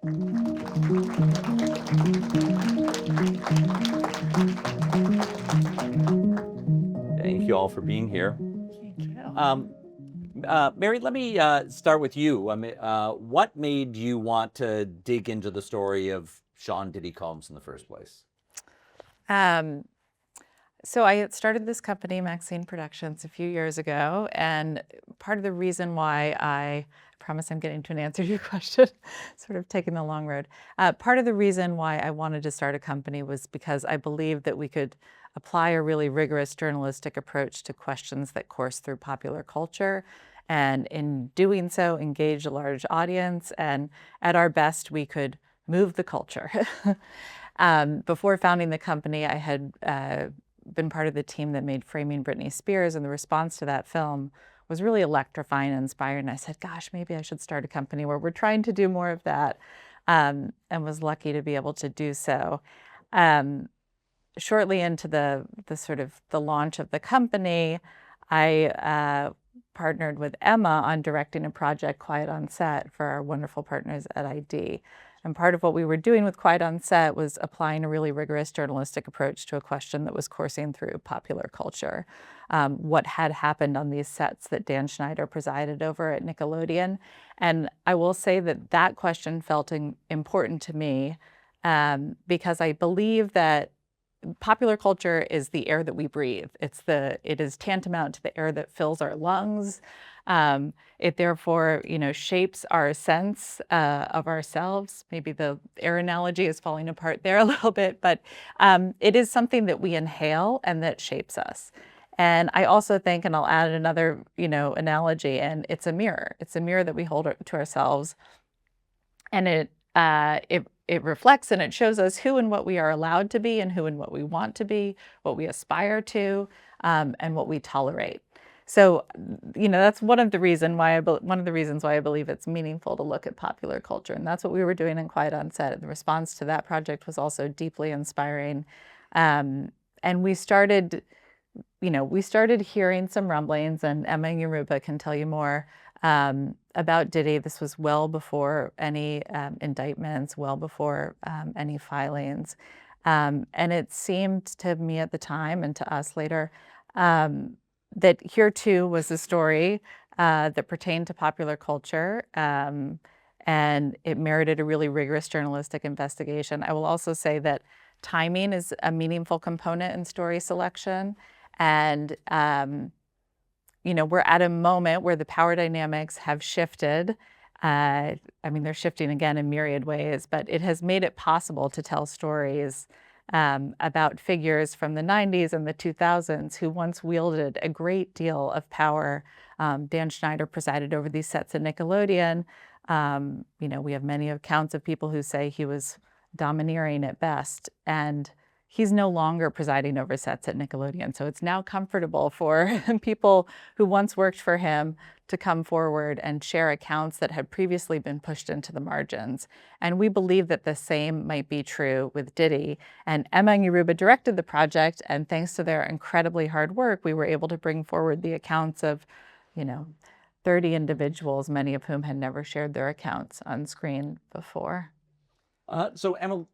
Thank you all for being here. Thank you. Mary, let me start with you. What made you want to dig into the story of Sean Diddy Combs in the first place? So I had started this company, Maxine Productions, a few years ago, and part of the reason why I promise I'm getting to an answer to your question, sort of taking the long road. Part of the reason why I wanted to start a company was because I believed that we could apply a really rigorous journalistic approach to questions that course through popular culture, and in doing so, engage a large audience, and at our best, we could move the culture. Before founding the company, I had been part of the team that made Framing Britney Spears, and the response to that film was really electrifying and inspiring. And I said, gosh, maybe I should start a company where we're trying to do more of that, and was lucky to be able to do so. Shortly into the sort of the launch of the company, I partnered with Emma on directing a project, Quiet on Set, for our wonderful partners at ID. And part of what we were doing with Quiet on Set was applying a really rigorous journalistic approach to a question that was coursing through popular culture. What had happened on these sets that Dan Schneider presided over at Nickelodeon. And I will say that that question felt important to me because I believe that popular culture is the air that we breathe. It is tantamount to the air that fills our lungs. It therefore, shapes our sense of ourselves. Maybe the air analogy is falling apart there a little bit, but it is something that we inhale and that shapes us. And I also think, and I'll add another, analogy, and it's a mirror. It's a mirror that we hold to ourselves, and it reflects and it shows us who and what we are allowed to be and who and what we want to be, what we aspire to, and what we tolerate. So, that's one of the reasons why I believe it's meaningful to look at popular culture, and that's what we were doing in Quiet on Set. And the response to that project was also deeply inspiring, and we started hearing some rumblings, and Emma and Yoruba can tell you more about Diddy. This was well before any indictments, well before any filings, and it seemed to me at the time and to us later that here too was a story that pertained to popular culture, and it merited a really rigorous journalistic investigation. I will also say that timing is a meaningful component in story selection, and we're at a moment where the power dynamics have shifted. They're shifting again in myriad ways, but it has made it possible to tell stories about figures from the 90s and the 2000s who once wielded a great deal of power. Dan Schneider presided over these sets at Nickelodeon. We have many accounts of people who say he was domineering at best, and he's no longer presiding over sets at Nickelodeon. So it's now comfortable for people who once worked for him to come forward and share accounts that had previously been pushed into the margins. And we believe that the same might be true with Diddy. And Emma and Yoruba directed the project, and thanks to their incredibly hard work, we were able to bring forward the accounts of, 30 individuals, many of whom had never shared their accounts on screen before. So Emma,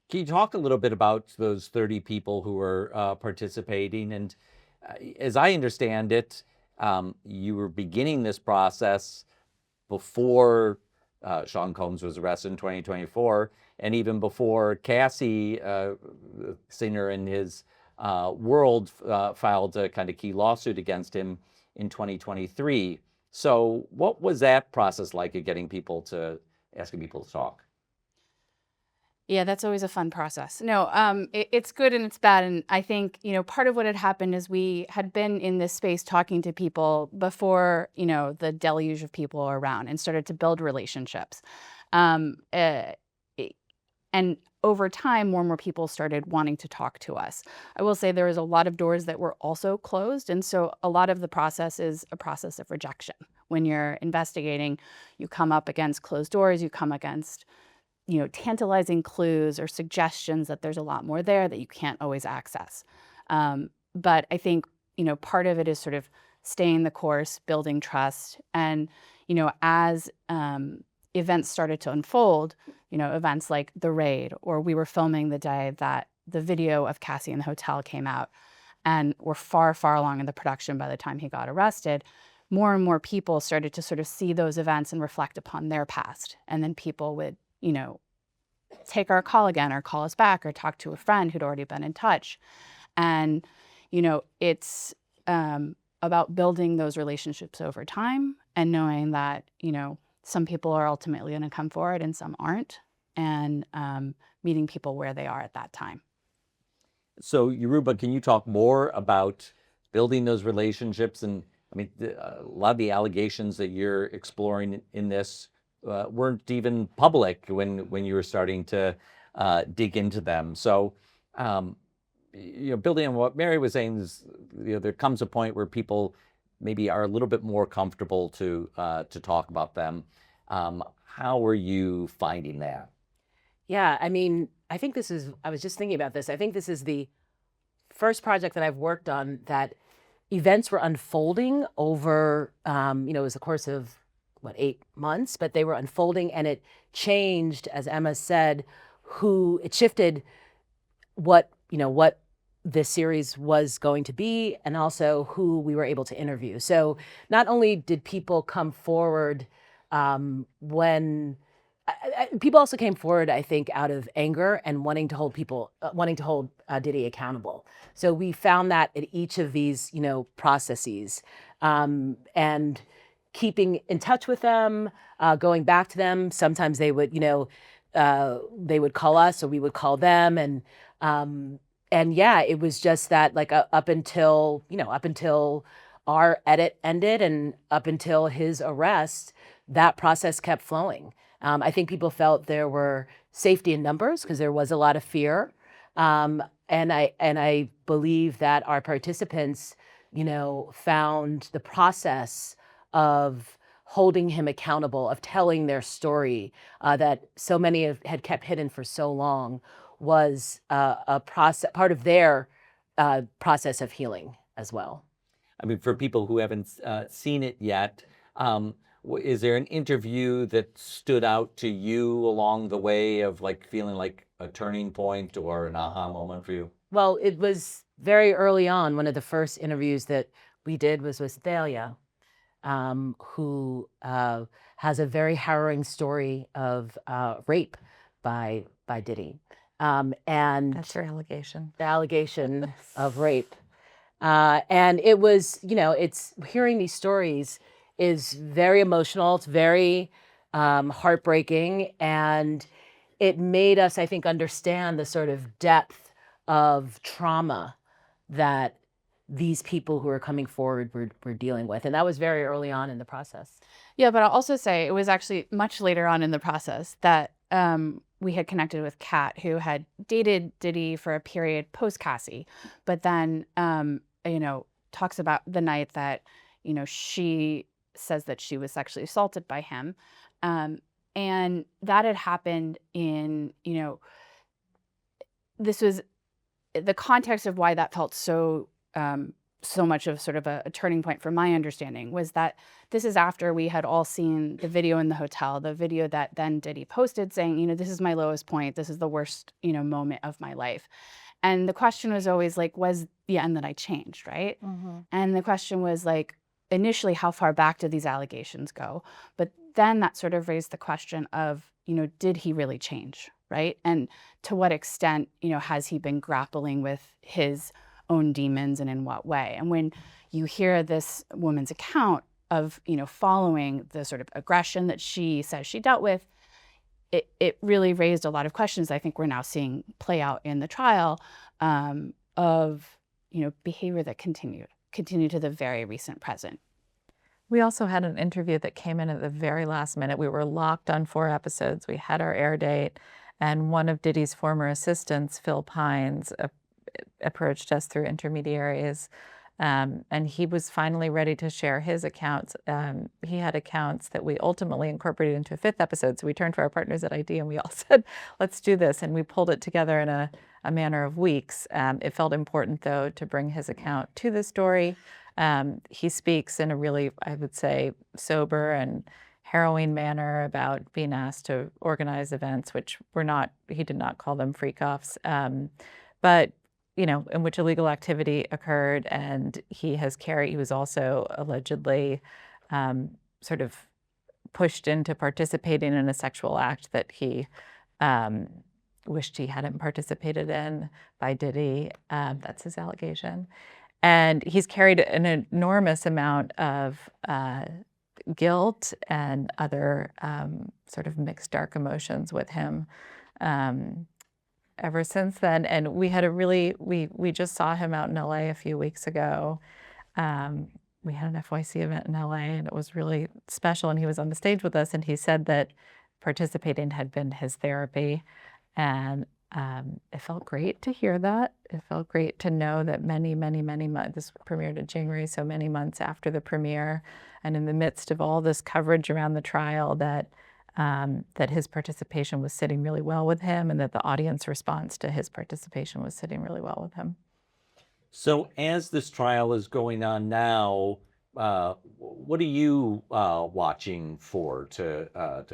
can you talk a little bit about those 30 people who were participating? And as I understand it, you were beginning this process before Sean Combs was arrested in 2024, and even before Cassie, the singer in his world, filed a kind of key lawsuit against him in 2023. So what was that process like of asking people to talk? Yeah, that's always a fun process. No, it's good and it's bad. And I think, part of what had happened is we had been in this space talking to people before, the deluge of people were around, and started to build relationships. And over time, more and more people started wanting to talk to us. I will say there was a lot of doors that were also closed. And so a lot of the process is a process of rejection. When you're investigating, you come up against closed doors, you come against tantalizing clues or suggestions that there's a lot more there that you can't always access. But I think, part of it is sort of staying the course, building trust. And, as events started to unfold, events like the raid, or we were filming the day that the video of Cassie in the hotel came out, and we're far, far along in the production by the time he got arrested, more and more people started to sort of see those events and reflect upon their past. And then people would, take our call again or call us back or talk to a friend who'd already been in touch. And, it's about building those relationships over time and knowing that, some people are ultimately going to come forward and some aren't, and meeting people where they are at that time. So Yoruba, can you talk more about building those relationships? And I mean, a lot of the allegations that you're exploring in this weren't even public when you were starting to dig into them. So, building on what Mary was saying is, there comes a point where people maybe are a little bit more comfortable to talk about them. How are you finding that? Yeah, I mean, I was just thinking about this. I think this is the first project that I've worked on that events were unfolding over, it was a course of 8 months, but they were unfolding, and it changed, as Emma said, it shifted what this series was going to be, and also who we were able to interview. So not only did people come forward when people also came forward, I think, out of anger and wanting to hold Diddy accountable. So we found that at each of these, processes, and keeping in touch with them, going back to them. Sometimes they would, they would call us or we would call them, and yeah, it was just that, like, up until our edit ended and up until his arrest, that process kept flowing. I think people felt there were safety in numbers because there was a lot of fear. And I believe that our participants, found the process of holding him accountable, of telling their story that so many had kept hidden for so long, was a process, part of their process of healing as well. I mean, for people who haven't seen it yet, is there an interview that stood out to you along the way of feeling like a turning point or an aha moment for you? Well, it was very early on. One of the first interviews that we did was with Thalia, who has a very harrowing story of rape by Diddy. And That's her allegation. The allegation of rape. And it was, it's hearing these stories is very emotional. It's very heartbreaking. And it made us, I think, understand the sort of depth of trauma that these people who are coming forward were dealing with. And that was very early on in the process. Yeah, but I'll also say it was actually much later on in the process that we had connected with Kat, who had dated Diddy for a period post Cassie, but then, talks about the night that, she says that she was sexually assaulted by him. And that had happened in, this was the context of why that felt so much of sort of a turning point from my understanding, was that this is after we had all seen the video in the hotel, the video that then Diddy posted saying, this is my lowest point. This is the worst, moment of my life. And the question was always like, was the end that I changed, right? Mm-hmm. And the question was like, initially, how far back did these allegations go? But then that sort of raised the question of, did he really change, right? And to what extent, has he been grappling with his own demons, and in what way? And when you hear this woman's account of, following the sort of aggression that she says she dealt with, it really raised a lot of questions I think we're now seeing play out in the trial, of, behavior that continued to the very recent present. We also had an interview that came in at the very last minute. We were locked on 4 episodes. We had our air date, and one of Diddy's former assistants, Phil Pines, approached us through intermediaries, and he was finally ready to share his accounts. He had accounts that we ultimately incorporated into a 5th episode, so we turned to our partners at ID and we all said, let's do this, and we pulled it together in a matter of weeks. It felt important, though, to bring his account to the story. He speaks in a really, I would say, sober and harrowing manner about being asked to organize events, which were not, he did not call them freak-offs, but in which illegal activity occurred, and he was also allegedly sort of pushed into participating in a sexual act that he wished he hadn't participated in by Diddy. That's his allegation. And he's carried an enormous amount of guilt and other sort of mixed dark emotions with him ever since then. And we had we just saw him out in LA a few weeks ago. We had an FYC event in LA, and it was really special. And he was on the stage with us, and he said that participating had been his therapy. And it felt great to hear that. It felt great to know that many months, this premiered in January, so many months after the premiere, and in the midst of all this coverage around the trial, that his participation was sitting really well with him, and that the audience response to his participation was sitting really well with him. So as this trial is going on now, what are you watching for to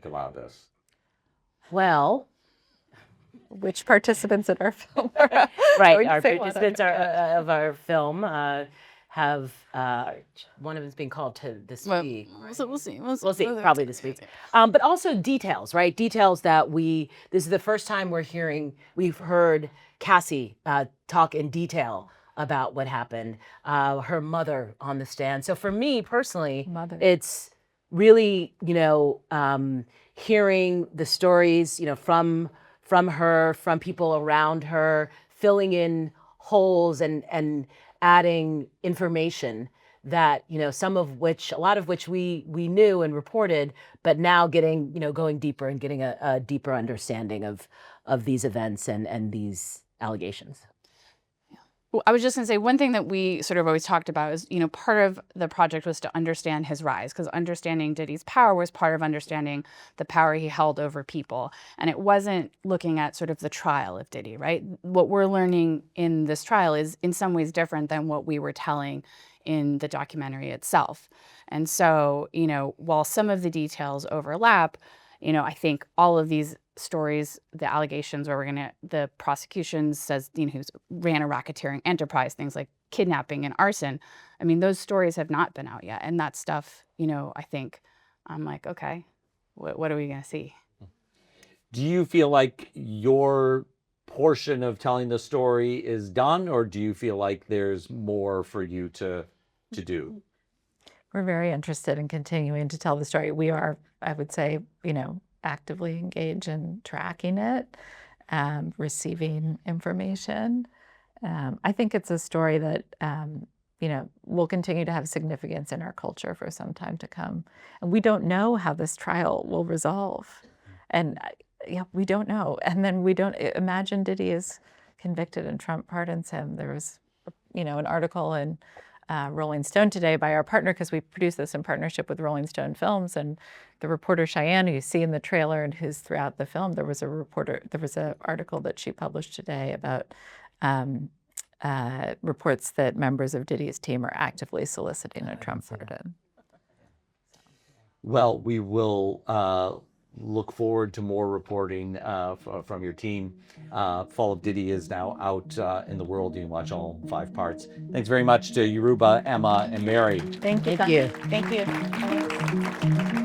come out of this? Well, which participants in our film? Right, our participants of our film have one of them's being called to speak. We'll see. We'll see, probably this week. But also details, right? Details that this is the first time we've heard Cassie talk in detail about what happened, her mother on the stand. So for me personally, it's really, hearing the stories, from her, from people around her, filling in holes and adding information that, a lot of which we knew and reported, but now going deeper and getting a deeper understanding of these events and these allegations. Well, I was just going to say, one thing that we sort of always talked about is, part of the project was to understand his rise, because understanding Diddy's power was part of understanding the power he held over people. And it wasn't looking at sort of the trial of Diddy, right? What we're learning in this trial is in some ways different than what we were telling in the documentary itself. And so, while some of the details overlap, I think all of these stories, the allegations where the prosecution says, he ran a racketeering enterprise, things like kidnapping and arson. I mean, those stories have not been out yet. And that stuff, I think I'm like, okay, what are we going to see? Do you feel like your portion of telling the story is done, or do you feel like there's more for you to do? We're very interested in continuing to tell the story. We are, I would say, actively engaged in tracking it, receiving information. I think it's a story that, will continue to have significance in our culture for some time to come. And we don't know how this trial will resolve. And we don't know. And then we don't imagine Diddy is convicted and Trump pardons him. There was, an article in Rolling Stone today by our partner, because we produce this in partnership with Rolling Stone Films, and the reporter Cheyenne, who you see in the trailer and who's throughout the film, there was an article that she published today about reports that members of Diddy's team are actively soliciting a Trump pardon. Well, we will look forward to more reporting from your team. Fall of Diddy is now out in the world. You can watch all 5 parts. Thanks very much to Yoruba, Emma, and Mary. Thank you. Thank you. Thank you.